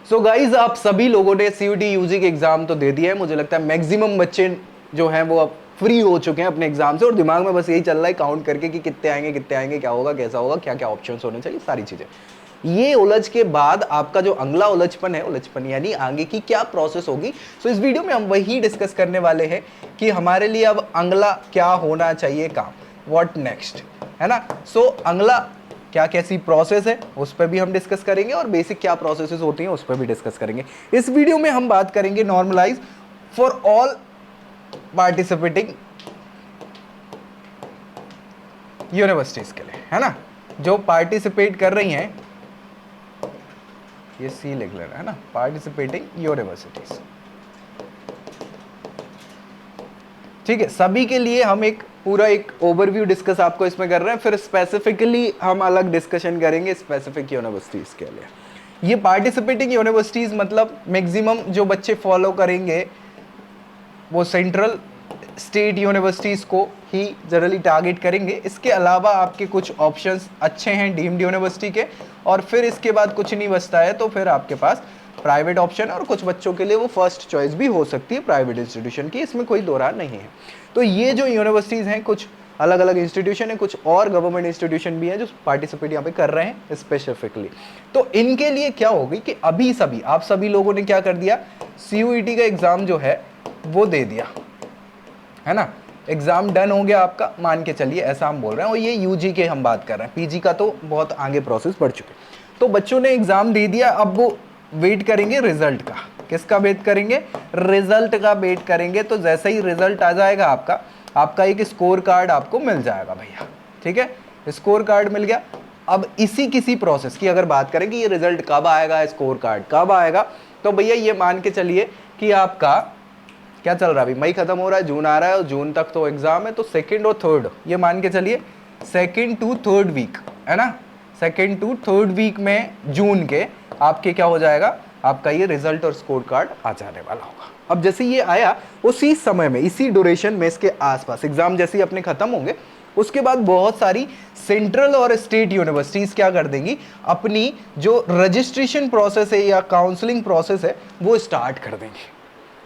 So guys आप सभी लोगों ने सीयूटी यूजी के एग्जाम तो दे दिया है। मुझे लगता है मैक्सिमम बच्चे जो हैं वो अब फ्री हो चुके हैं अपने एग्जाम से, और दिमाग में बस यही चल रहा है काउंट करके कि कितने आएंगे, क्या होगा, कैसा होगा, क्या क्या ऑप्शंस होने चाहिए, सारी चीजें। ये उलझ के बाद आपका जो अगला उलझपन है, उलझपन यानी आगे की क्या प्रोसेस होगी, सो इस वीडियो में हम वही डिस्कस करने वाले हैं कि हमारे लिए अब अगला क्या होना चाहिए काम, व्हाट नेक्स्ट, है ना। सो अगला क्या कैसी प्रोसेस है उस पर भी हम डिस्कस करेंगे, और बेसिक क्या प्रोसेसेस होती हैं उस पर भी डिस्कस करेंगे। इस वीडियो में हम बात करेंगे normalise for all participating universities के लिए, है ना, जो पार्टिसिपेट कर रही हैं, ये सी लिख लेना, है ना, पार्टिसिपेटिंग यूनिवर्सिटीज। ठीक है, सभी के लिए हम एक पूरा एक ओवरव्यू डिस्कस आपको इसमें कर रहे हैं, फिर स्पेसिफिकली हम अलग डिस्कशन करेंगे स्पेसिफिक यूनिवर्सिटीज के लिए। ये पार्टिसिपेटिंग यूनिवर्सिटीज मतलब मैक्सिमम जो बच्चे फॉलो करेंगे वो सेंट्रल स्टेट यूनिवर्सिटीज को ही जनरली टारगेट करेंगे। इसके अलावा आपके कुछ ऑप्शंस अच्छे हैं डीम्ड यूनिवर्सिटी के, और फिर इसके बाद कुछ नहीं बचता है तो फिर आपके पास प्राइवेट ऑप्शन, और कुछ बच्चों के लिए वो फर्स्ट चॉइस भी हो सकती है प्राइवेट इंस्टीट्यूशन की, इसमें कोई दो राय नहीं है। तो ये जो यूनिवर्सिटीज़ हैं कुछ अलग अलग इंस्टीट्यूशन है, कुछ और गवर्नमेंट इंस्टीट्यूशन भी हैं जो पार्टिसिपेट यहाँ पे कर रहे हैं स्पेसिफिकली। तो इनके लिए क्या होगी कि अभी सभी आप सभी लोगों ने क्या कर दिया, सीयूईटी का एग्जाम जो है वो दे दिया, है ना, एग्जाम डन हो गया आपका, मान के चलिए ऐसा हम बोल रहे हैं। और ये यूजी के हम बात कर रहे हैं, पीजी का तो बहुत आगे प्रोसेस बढ़ चुके। तो बच्चों ने एग्जाम दे दिया, अब वो वेट करेंगे रिजल्ट का। किसका वेट करेंगे, रिजल्ट का वेट करेंगे। तो जैसे ही रिजल्ट आ जाएगा आपका एक स्कोर कार्ड आपको मिल जाएगा भैया, ठीक है, स्कोर कार्ड मिल गया। अब इसी किसी प्रोसेस की अगर बात करें कि ये रिजल्ट कब आएगा, स्कोर कार्ड कब आएगा, तो भैया ये मान के चलिए कि आपका क्या चल रहा है, अभी मई खत्म हो रहा है, जून आ रहा है, और जून तक तो एग्जाम है, तो सेकंड और थर्ड, ये मान के चलिए सेकंड टू थर्ड वीक, है ना, सेकंड टू थर्ड वीक में जून के आपके क्या हो जाएगा, आपका ये रिजल्ट और स्कोर कार्ड आ जाने वाला होगा। अब जैसे ये आया उसी समय में, इसी ड्यूरेशन में, इसके आसपास एग्जाम जैसे ही अपने खत्म होंगे, उसके बाद बहुत सारी सेंट्रल और स्टेट यूनिवर्सिटीज क्या कर देंगी, अपनी जो रजिस्ट्रेशन प्रोसेस है या काउंसलिंग प्रोसेस है वो स्टार्ट कर देंगी।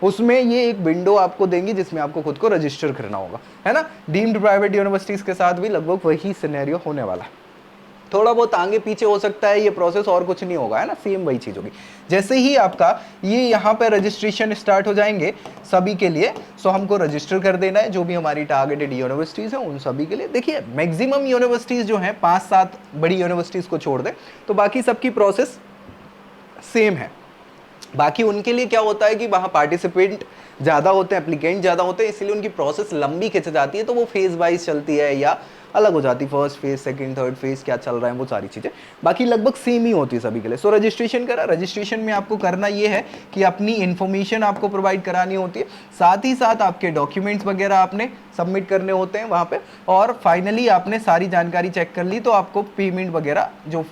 उसमें ये एक विंडो आपको देंगी जिसमें आपको खुद को रजिस्टर करना होगा, है ना। डीम्ड प्राइवेट यूनिवर्सिटीज के साथ भी लगभग वही सिनेरियो होने वाला है। थोड़ा बहुत आगे पीछे हो सकता है ये प्रोसेस, और कुछ नहीं होगा, है ना, सेम वही चीज होगी। जैसे ही आपका ये यहाँ पे रजिस्ट्रेशन स्टार्ट हो जाएंगे सभी के लिए, सो हमको रजिस्टर कर देना है जो भी हमारी टारगेटेड यूनिवर्सिटीज है उन सभी के लिए। देखिए मैक्सिमम यूनिवर्सिटीज जो हैं 5-7 बड़ी यूनिवर्सिटीज को छोड़ दें तो बाकी सबकी प्रोसेस सेम है। बाकी उनके लिए क्या होता है कि वहाँ पार्टिसिपेंट ज़्यादा होते हैं, एप्लीकेंट ज़्यादा होते हैं, इसलिए उनकी प्रोसेस लंबी खिंच जाती है, तो वो फेज़ वाइज चलती है या अलग हो जाती है, first phase, second, third phase क्या चल रहा है वो सारी चीज़ें बाकी लगभग सेम ही होती है सभी के लिए। सो रजिस्ट्रेशन करा, रजिस्ट्रेशन में आपको करना ये है कि अपनी इन्फॉर्मेशन आपको प्रोवाइड करानी होती है, साथ ही साथ आपके डॉक्यूमेंट्स वगैरह आपने सबमिट करने होते हैं वहाँ पे, और फाइनली आपने सारी जानकारी चेक कर ली तो आपको पेमेंट वगैरह जो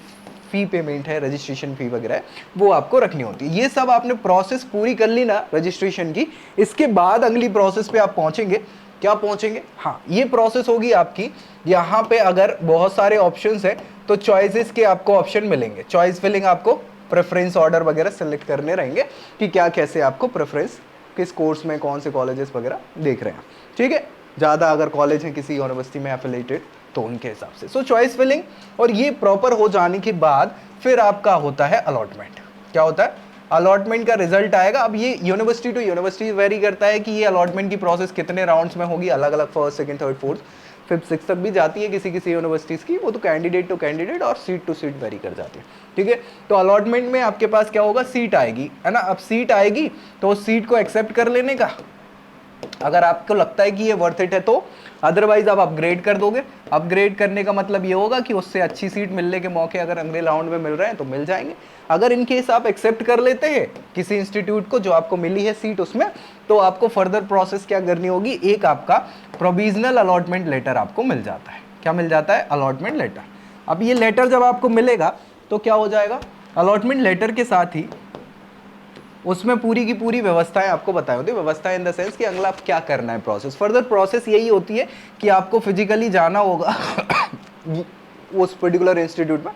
फी पेमेंट है, रजिस्ट्रेशन फी वगैरह है, वो आपको रखनी होती है। ये सब आपने प्रोसेस पूरी कर ली ना रजिस्ट्रेशन की, इसके बाद अगली प्रोसेस पे आप पहुंचेंगे। क्या पहुंचेंगे, हाँ, ये प्रोसेस होगी आपकी, यहाँ पे अगर बहुत सारे ऑप्शंस हैं तो चॉइसेस के आपको ऑप्शन मिलेंगे, चॉइस फिलिंग, आपको प्रेफरेंस ऑर्डर वगैरह सेलेक्ट करने रहेंगे कि क्या कैसे आपको प्रेफरेंस, किस कोर्स में कौन से कॉलेजेस वगैरह देख रहे हैं, ठीक है, ज़्यादा अगर कॉलेज है किसी यूनिवर्सिटी में एफिलेटेड तो उनके हिसाब से। सो चॉइस फिलिंग और ये प्रॉपर हो जाने के बाद फिर आपका होता है अलॉटमेंट। क्या होता है, अलॉटमेंट का रिजल्ट आएगा। अब ये यूनिवर्सिटी टू यूनिवर्सिटी वेरी करता है कि ये अलॉटमेंट की प्रोसेस कितने राउंड्स में होगी, अलग अलग, first, second, third, fourth, fifth, six तक भी जाती है किसी किसी यूनिवर्सिटीज़ की, वो तो कैंडिडेट टू कैंडिडेट और सीट टू सीट वेरी कर जाती है, ठीक है। तो अलॉटमेंट में आपके पास क्या होगा, सीट आएगी, है ना। अब सीट आएगी तो उस सीट को एक्सेप्ट कर लेने का, अगर आपको लगता है कि ये वर्थ इट है तो, अदरवाइज आप अपग्रेड कर दोगे। अपग्रेड करने का मतलब ये होगा कि उससे अच्छी सीट मिलने के मौके अगर अगले राउंड में मिल रहे हैं तो मिल जाएंगे। अगर इन केस आप एक्सेप्ट कर लेते हैं किसी इंस्टीट्यूट को जो आपको मिली है सीट उसमें, तो आपको फर्दर प्रोसेस क्या करनी होगी, एक आपका प्रोविजनल अलॉटमेंट लेटर आपको मिल जाता है। क्या मिल जाता है, अलॉटमेंट लेटर। अब ये लेटर जब आपको मिलेगा तो क्या हो जाएगा, अलॉटमेंट लेटर के साथ ही उसमें पूरी की पूरी व्यवस्थाएं आपको बताई होती है। व्यवस्था इन द सेंस कि अगला आप क्या करना है, प्रोसेस, फर्दर प्रोसेस यही होती है कि आपको फिजिकली जाना होगा उस पर्टिकुलर इंस्टीट्यूट में,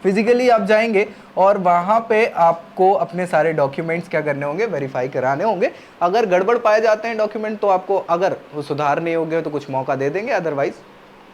फिजिकली आप जाएंगे और वहाँ पे आपको अपने सारे डॉक्यूमेंट्स क्या करने होंगे, वेरीफाई कराने होंगे। अगर गड़बड़ पाए जाते हैं डॉक्यूमेंट तो आपको, अगर वो सुधार नहीं होंगे तो कुछ मौका दे देंगे, अदरवाइज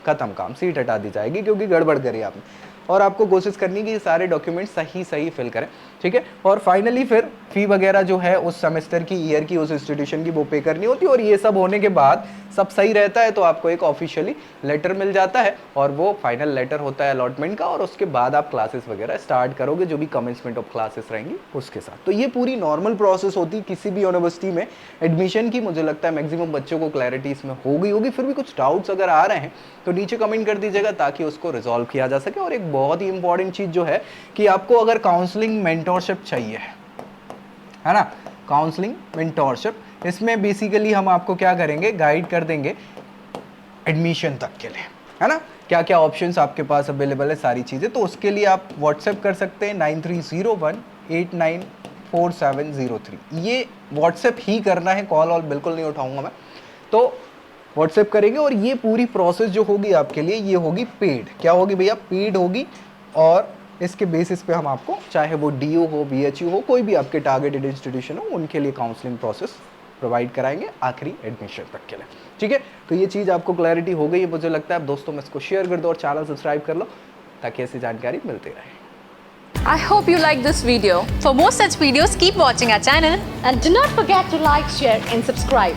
खत्म काम, सीट हटा दी जाएगी क्योंकि गड़बड़ करी आपने। और आपको कोशिश करनी कि ये सारे डॉक्यूमेंट सही फिल करें, ठीक है। और फाइनली फिर फी वगैरह जो है उस सेमेस्टर की, ईयर की, उस इंस्टीट्यूशन की वो पे करनी होती है। और ये सब होने के बाद सब सही रहता है तो आपको एक ऑफिशियली लेटर मिल जाता है और वो फाइनल लेटर होता है अलॉटमेंट का। और उसके बाद आप क्लासेस वगैरह स्टार्ट करोगे, जो भी कमेंसमेंट ऑफ क्लासेस रहेंगी उसके साथ। तो ये पूरी नॉर्मल प्रोसेस होती है किसी भी यूनिवर्सिटी में एडमिशन की। मुझे लगता है मैक्सिमम बच्चों को क्लैरिटी इसमें हो गई होगी। फिर भी कुछ डाउट्स अगर आ रहे हैं तो नीचे कमेंट कर दीजिएगा ताकि उसको रिजॉल्व किया जा सके। और एक बहुत ही इंपॉर्टेंट चीज जो है कि आपको अगर काउंसलिंग मेंटोरशिप चाहिए है ना, काउंसलिंग मेंटोरशिप, इसमें बेसिकली हम आपको क्या करेंगे, गाइड कर देंगे एडमिशन तक के लिए, है ना, क्या क्या ऑप्शंस आपके पास अवेलेबल है, सारी चीज़ें। तो उसके लिए आप व्हाट्सएप कर सकते हैं 9301894703। ये व्हाट्सएप ही करना है, कॉल और बिल्कुल नहीं उठाऊंगा मैं। तो व्हाट्सएप करेंगे और ये पूरी प्रोसेस जो होगी आपके लिए ये होगी पेड। क्या होगी भैया, पेड होगी। और इसके बेसिस पे हम आपको, चाहे वो डीयू हो, बीएचयू हो, कोई भी आपके टारगेटेड इंस्टीट्यूशन हो, उनके लिए काउंसलिंग प्रोसेस प्रोवाइड कराएंगे आखिरी एडमिशन तक के लिए, ठीक है। तो ये चीज़ आपको क्लैरिटी हो गई है मुझे लगता है। आप दोस्तों में इसको शेयर कर दो और चैनल सब्सक्राइब कर लो ताकि ऐसी जानकारी मिलती रहे। I hope you like this video. For more such videos, keep watching our channel and do not forget to like, share and subscribe.